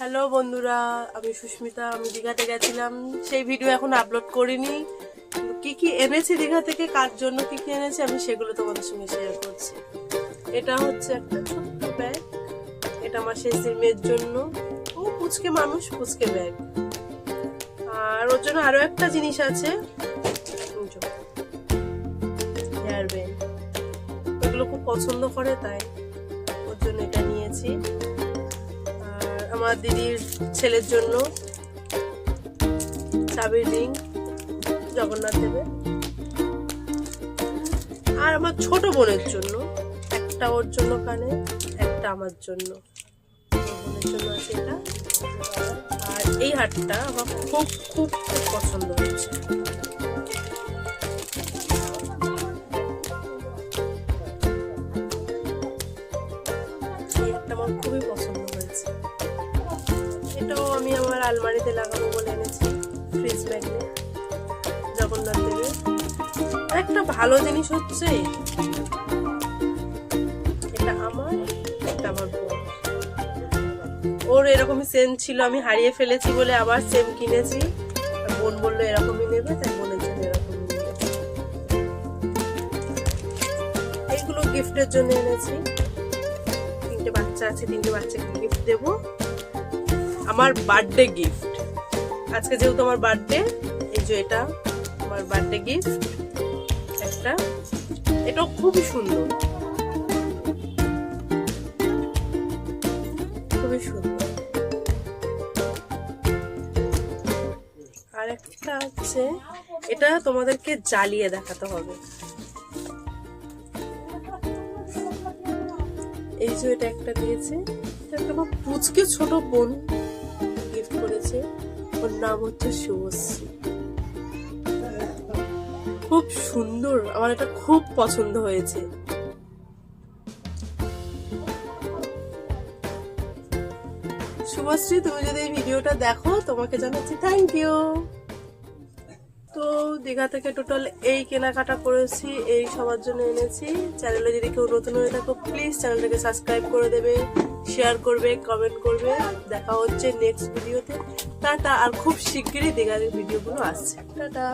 Hello বন্ধুরা, আমি সুস্মিতা। আমি দীঘাতে গেছিলাম, সেই ভিডিও এখন আপলোড করিনি। কি কি এনেছি দীঘা থেকে, কার জন্য কি কি এনেছি আমি সেগুলো তোমাদের সঙ্গে শেয়ার করছি। এটা হচ্ছে একটা ছোট্ট ব্যাগ, এটা আমার শেষের মেয়ের জন্য। ও পুচকে মানুষ, পুচকে ব্যাগ। আর ওর জন্য আরো একটা জিনিস আছে, হেয়ার ব্যান্ড। এগুলো খুব পছন্দ করে, তাই ওর জন্য এটা নিয়েছি। আমার দিদির ছেলের জন্য চাবির রিং জগন্নাথ দেবে। আর আমার ছোট বোনের জন্য একটা, ওর জন্য কানে, একটা আমার জন্য, বোনের জন্য আছে এটা। আর এই হারটা আমার খুব খুব খুব পছন্দ হয়েছে। এই হারটা আমার খুবই পছন্দ হয়েছে। এটাও আমি আমার আলমারিতে লাগাবো বলে এনেছি, ফ্রিজ ম্যাগনেট জগন্নাথ দেবের। একটা ভালো জিনিস হচ্ছে এটা আমার, এটা আমার বোন। ওর এরকমই সেম ছিল, আমি হারিয়ে ফেলেছি বলে আবার সেম কিনেছি। বোন বললো এরকমই নেবে, তাই বোনের জন্য এরকমই নেবে। এইগুলো গিফটের জন্য এনেছি। 3টে বাচ্চা আছে, 3টে বাচ্চাকে গিফট দেবো। আমার বার্থডে গিফট আজকে, যেহেতু আমার বার্থডে, এই যে এটা আমার বার্থডে গিফট একটা। এটাও খুবই সুন্দর, খুবই সুন্দর। আর একটা আছে, এটা তোমাদেরকে জ্বালিয়ে দেখাতে হবে। এই যে এটা একটা দিয়েছে, এটা একটা আমার পুচকে ছোট বোন গিফট করেছে। ওর নাম হচ্ছে শুভশ্রী। খুব সুন্দর, আমার এটা খুব পছন্দ হয়েছে। শুভশ্রী, তুমি যদি এই ভিডিওটা দেখো, তোমাকে জানাচ্ছি থ্যাংক ইউ। তো দীঘা থেকে টোটাল এই কেনাকাটা করেছি, এই সবার জন্য এনেছি। চ্যানেলে যদি কেউ নতুন হয়ে থাকো, প্লিজ চ্যানেলটাকে সাবস্ক্রাইব করে দেবে, শেয়ার করবে, কমেন্ট করবে। দেখা হচ্ছে নেক্সট ভিডিওতে। টাটা। আর খুব শিগগিরই দীঘার ভিডিওগুলো আসছে। টাটা।